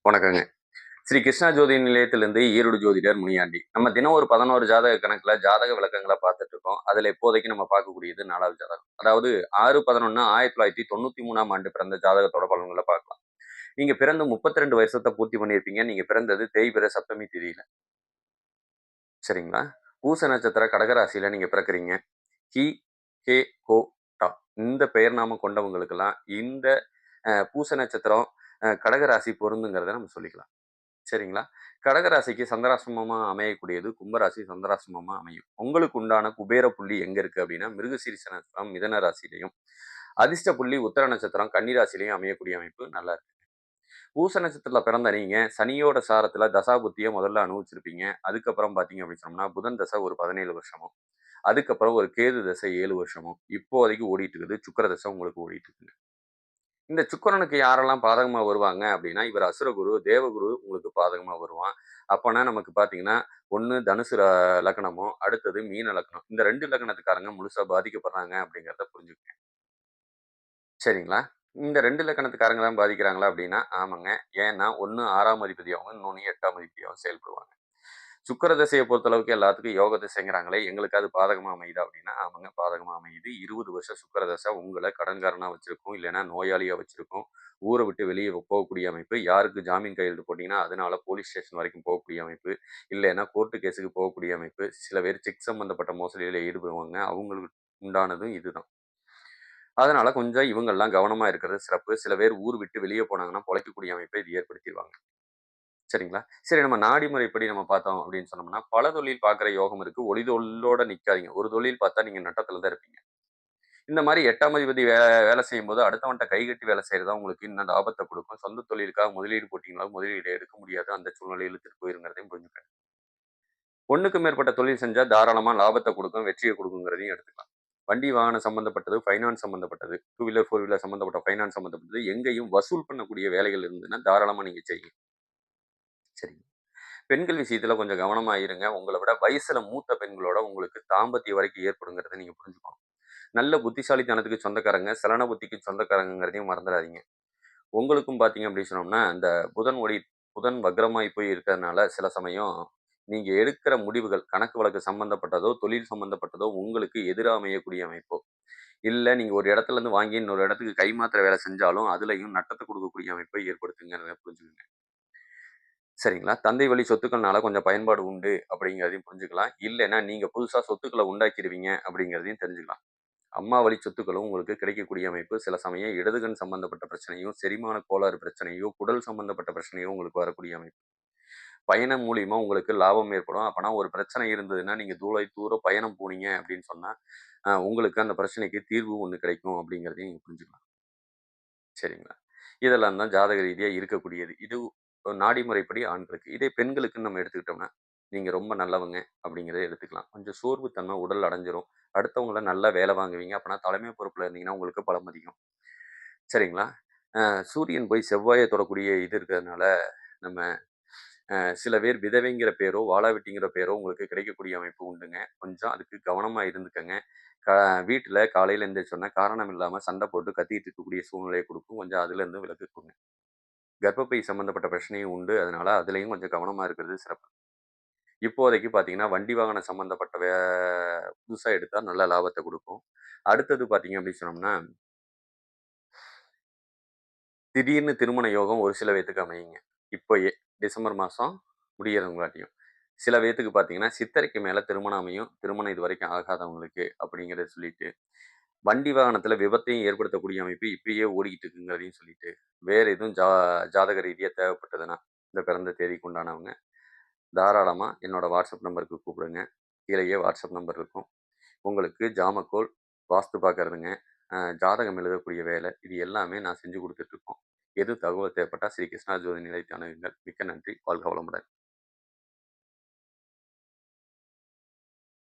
வணக்கங்க. ஸ்ரீ கிருஷ்ணா ஜோதி நிலையத்திலிருந்து ஈரோடு ஜோதிடர் முனியாண்டி. நம்ம தினம் ஒரு 11 ஜாதக கணக்குல ஜாதக விளக்கங்கள பார்த்துட்டு இருக்கோம். அதுல இப்போதைக்கு நம்ம பார்க்கக்கூடியது 4வது ஜாதகம். அதாவது 6/11/1993ஆம் ஆண்டு பிறந்த ஜாதகத்தோட பலன்கள பார்க்கலாம். நீங்க பிறந்து 32 வருஷத்த பூர்த்தி பண்ணியிருப்பீங்க. நீங்க பிறந்தது தேய்பிறை சப்தமி திதியில. சரிங்களா? பூச நட்சத்திர கடகராசியில நீங்க பிறக்கிறீங்க. கி, கே, கோ, டா இந்த பெயர் நாமம் கொண்டவங்களுக்கெல்லாம் இந்த பூச நட்சத்திரம் கடகராசி பொருந்துங்கிறத நம்ம சொல்லிக்கலாம். சரிங்களா? கடகராசிக்கு சந்திராசிரமமா அமையக்கூடியது கும்பராசி சந்திராசிரமமா அமையும். உங்களுக்கு உண்டான குபேர புள்ளி எங்க இருக்கு அப்படின்னா, மிருகசீரிஷ நட்சத்திரம் மிதன ராசியிலயும், அதிர்ஷ்ட புள்ளி உத்தர நட்சத்திரம் கன்னி ராசியிலயும் அமையக்கூடிய அமைப்பு நல்லா இருக்கு. பூச நட்சத்திரத்துல பிறந்த நீங்க சனியோட சாரத்துல தசாபுத்திய முதல்ல அனுபவிச்சிருப்பீங்க. அதுக்கப்புறம் பார்த்தீங்க அப்படின்னு சொன்னோம்னா, புதன் தசை ஒரு 17 வருஷமும், அதுக்கப்புறம் ஒரு கேது தசை 7 வருஷமும், இப்போதைக்கு ஓடிட்டு இருக்குது. சுக்கிர தசை உங்களுக்கு ஓடிட்டு இருக்குங்க. இந்த சுக்கிரனுக்கு யாரெல்லாம் பாதகமா வருவாங்க அப்படின்னா, இவர் அசுரகுரு, தேவகுரு உங்களுக்கு பாதகமா வருவான். அப்பன்னா நமக்கு பார்த்தீங்கன்னா, 1 தனுசு லக்னமும், அடுத்தது மீன லக்னம். இந்த 2 லக்னத்துக்காரங்க முழுசா பாதிக்கப்படுறாங்க அப்படிங்கிறத புரிஞ்சுக்கங்க. சரிங்களா? இந்த 2 லக்னத்துக்காரங்க தான் பாதிக்கிறாங்களா அப்படின்னா, ஆமாங்க. ஏன்னா, 1 6ஆம் அதிபதியாவும், இன்னொன்னு 8ஆம் அதிபதியாவும் செயல்படுவாங்க. சுக்கிர திசைய பொறுத்தளவுக்கு எல்லாத்துக்கும் யோக திசைங்கிறாங்களே, எங்களுக்கு அது பாதகமா அமையுதா அப்படின்னா, ஆமாங்க பாதகமா அமையுது. 20 வருஷம் சுக்கிர தசை உங்கள கடன்காரனா வச்சிருக்கும். இல்லைன்னா நோயாளியா வச்சிருக்கும். ஊர விட்டு வெளிய போகக்கூடிய அமைப்பு. யாருக்கு ஜாமீன் கையெழுத்து போட்டீங்கன்னா, அதனால போலீஸ் ஸ்டேஷன் வரைக்கும் போகக்கூடிய அமைப்பு. இல்லைன்னா கோர்ட்டு கேஸுக்கு போகக்கூடிய அமைப்பு. சில பேர் செக் சம்பந்தப்பட்ட மோசடியில ஈடுபடுவாங்க. அவங்களுக்கு உண்டானதும் இதுதான். அதனால கொஞ்சம் இவங்கலாம் கவனமா இருக்கிறது சிறப்பு. சில பேர் ஊர் விட்டு வெளிய போனாங்கன்னா, பொழைக்கக்கூடிய அமைப்பை இது ஏற்படுத்திருவாங்க. சரிங்களா? சரி நம்ம நாடி முறைப்படி நம்ம பார்த்தோம் அப்படின்னு சொன்னோம்னா, பல தொழில் பார்க்குற யோகம் இருக்கு. ஒளி தொழிலோட நிக்காதீங்க. ஒரு தொழில் பார்த்தா நீங்க நட்டத்துல தான் இருப்பீங்க. இந்த மாரி 8ஆம் அதிபதி வேலை செய்யும்போது அடுத்தவன்ட்ட கை கட்டி வேலை செய்றது தான் உங்களுக்கு இன்னும் லாபத்த குடுக்கும். சொந்த தொழிலுக்காக முதலீடு போட்டீங்களா, முதலீடு எடுக்க முடியாது. அந்த சூழ்நிலையில இழுத்துட்டு போயிருங்கிறதையும் புரிஞ்சுக்கங்க. ஒண்ணுக்கு மேற்பட்ட தொழில் செஞ்சா தாராளமா லாபத்த குடுக்கும், வெற்றிய குடுக்குங்கிறதையும் எடுத்துக்கலாம். வண்டி வாகனம் சம்மந்தப்பட்டது, ஃபைனான்ஸ் சம்மந்தப்பட்டது, 2 வீலர், 4 வீலர் சம்மந்தப்பட்ட ஃபைனான்ஸ் சம்மந்தப்பட்டது எங்கேயும் வசூல் பண்ணக்கூடிய வேலைகள் இருந்ததுன்னா, தாராளமா நீங்க செய்யுங்க. சரிங்க. பெண்கள் விஷயத்துல கொஞ்சம் கவனமா இருங்க. உங்கள விட வயசுல மூத்த பெண்களோட உங்களுக்கு தாம்பத்தியம் வரைக்கும் ஏற்படுங்கிறத நீங்க புரிஞ்சுக்கணும். நல்ல புத்திசாலித்தனத்துக்கு சொந்தக்காரங்க, சலன புத்திக்கு சொந்தக்காரங்கங்கிறதையும் மறந்துறாதீங்க. உங்களுக்கும் பார்த்தீங்க அப்படின்னு சொன்னோம்னா, இந்த புதன் வக்ரமாய் போய் இருக்கிறதுனால, சில சமயம் நீங்க எடுக்கிற முடிவுகள் கணக்கு வழக்கு சம்மந்தப்பட்டதோ, தொழில் சம்மந்தப்பட்டதோ உங்களுக்கு எதிரா அமையக்கூடிய அமைப்போ, இல்ல நீங்க ஒரு இடத்துல இருந்து வாங்கி இன்னொரு இடத்துக்கு கைமாத்துற வேலை செஞ்சாலும், அதுலயும் நட்டத்த குடுக்கக்கூடிய அமைப்பை ஏற்படுத்துங்கிறத புரிஞ்சுக்கங்க. சரிங்களா? தந்தை வழி சொத்துக்கள்னால கொஞ்சம் பயன்பாடு உண்டு அப்படிங்கிறதையும் புரிஞ்சுக்கலாம். இல்லைன்னா நீங்க புதுசா சொத்துக்கள உண்டாக்கிருவீங்க அப்படிங்கிறதையும் தெரிஞ்சுக்கலாம். அம்மா வழி சொத்துக்களும் உங்களுக்கு கிடைக்கக்கூடிய அமைப்பு. சில சமயம் இடது கண் சம்பந்தப்பட்ட பிரச்சனையும், செரிமான கோளாறு பிரச்சனையோ, குடல் சம்பந்தப்பட்ட பிரச்சனையோ உங்களுக்கு வரக்கூடிய அமைப்பு. பயணம் மூலியமா உங்களுக்கு லாபம் ஏற்படும். அப்பன்னா ஒரு பிரச்சனை இருந்ததுன்னா, நீங்க தூர பயணம் போனீங்க அப்படின்னு சொன்னா, உங்களுக்கு அந்த பிரச்சனைக்கு தீர்வு ஒண்ணு கிடைக்கும் அப்படிங்கிறதையும் நீங்க புரிஞ்சுக்கலாம். சரிங்களா? இதெல்லாம் தான் ஜாதக ரீதியா இருக்கக்கூடியது. இது நாடி முறைப்படி ஆண்களுக்கு. இதே பெண்களுக்குன்னு நம்ம எடுத்துக்கிட்டோம்னா, நீங்க ரொம்ப நல்லவங்க அப்படிங்கிறத எடுத்துக்கலாம். கொஞ்சம் சோர்வுத்தன்மை உடல் அடைஞ்சிரும். அடுத்தவங்கள நல்லா வேலை வாங்குவீங்க. அப்பன்னா தலைமை பொறுப்புல இருந்தீங்கன்னா, உங்களுக்கு பலம் அதிகம். சரிங்களா? சூரியன் போய் செவ்வாய தொடக்கூடிய இது இருக்கிறதுனால, நம்ம சில பேர் விதவைங்கிற பேரோ, வாலாவெட்டிங்கிற பேரோ உங்களுக்கு கிடைக்கக்கூடிய அமைப்பு உண்டுங்க. கொஞ்சம் அதுக்கு கவனமா இருந்துக்கங்க. க வீட்ல காலையில எந்திரிச்சோனே காரணம் இல்லாம சண்டை போட்டு கத்திட்டு இருக்கக்கூடிய சூழ்நிலைய குடுக்கும். கொஞ்சம் அதுலேருந்து விலகிக்கோங்க. கர்ப்பப்பை சம்மந்தப்பட்ட பிரச்சனையும் உண்டு. அதனால அதிலயும் கொஞ்சம் கவனமா இருக்கிறது சிறப்பு. இப்போதைக்கு பார்த்தீங்கன்னா, வண்டி வாகனம் சம்மந்தப்பட்ட புதுசா எடுத்தா நல்ல லாபத்த குடுக்கும். அடுத்தது பார்த்தீங்க அப்படின்னு சொன்னோம்னா, திடீர்னு திருமண யோகம் ஒரு சில பேத்துக்கு அமையுங்க. இப்பயே டிசம்பர் மாசம் முடியறவங்காட்டியும். சில பேத்துக்கு பார்த்தீங்கன்னா, சித்திரைக்கு மேல திருமணம் அமையும். திருமணம் இதுவரைக்கும் ஆகாதவங்களுக்கு அப்படிங்கிறத சொல்லிட்டு, வண்டி வாகனத்தில விபத்தையும் ஏற்படுத்தக்கூடிய அமைப்பு இப்பயே ஓடிக்கிட்டு இருக்குங்கிறதையும் சொல்லிட்டு, வேற எதுவும் ஜாதக ரீதியா தேவைப்பட்டதுன்னா, இந்த பிறந்த தேதிக்கு உண்டானவங்க தாராளமா என்னோட வாட்ஸ்அப் நம்பருக்கு கூப்பிடுங்க. கீழயே வாட்ஸ்அப் நம்பர் இருக்கும். உங்களுக்கு ஜாமக்கோல், வாஸ்து பார்க்கறதுங்க, ஜாதகம் எழுதக்கூடிய வேலை, இது எல்லாமே நான் செஞ்சு குடுத்துட்டுருக்கோம். எதுவும் தகவல் தேவைப்பட்டா ஸ்ரீ கிருஷ்ணா ஜோதி நிலையத்தை அணுகுங்கள். மிக்க நன்றி. வாழ்க வளமுடன்.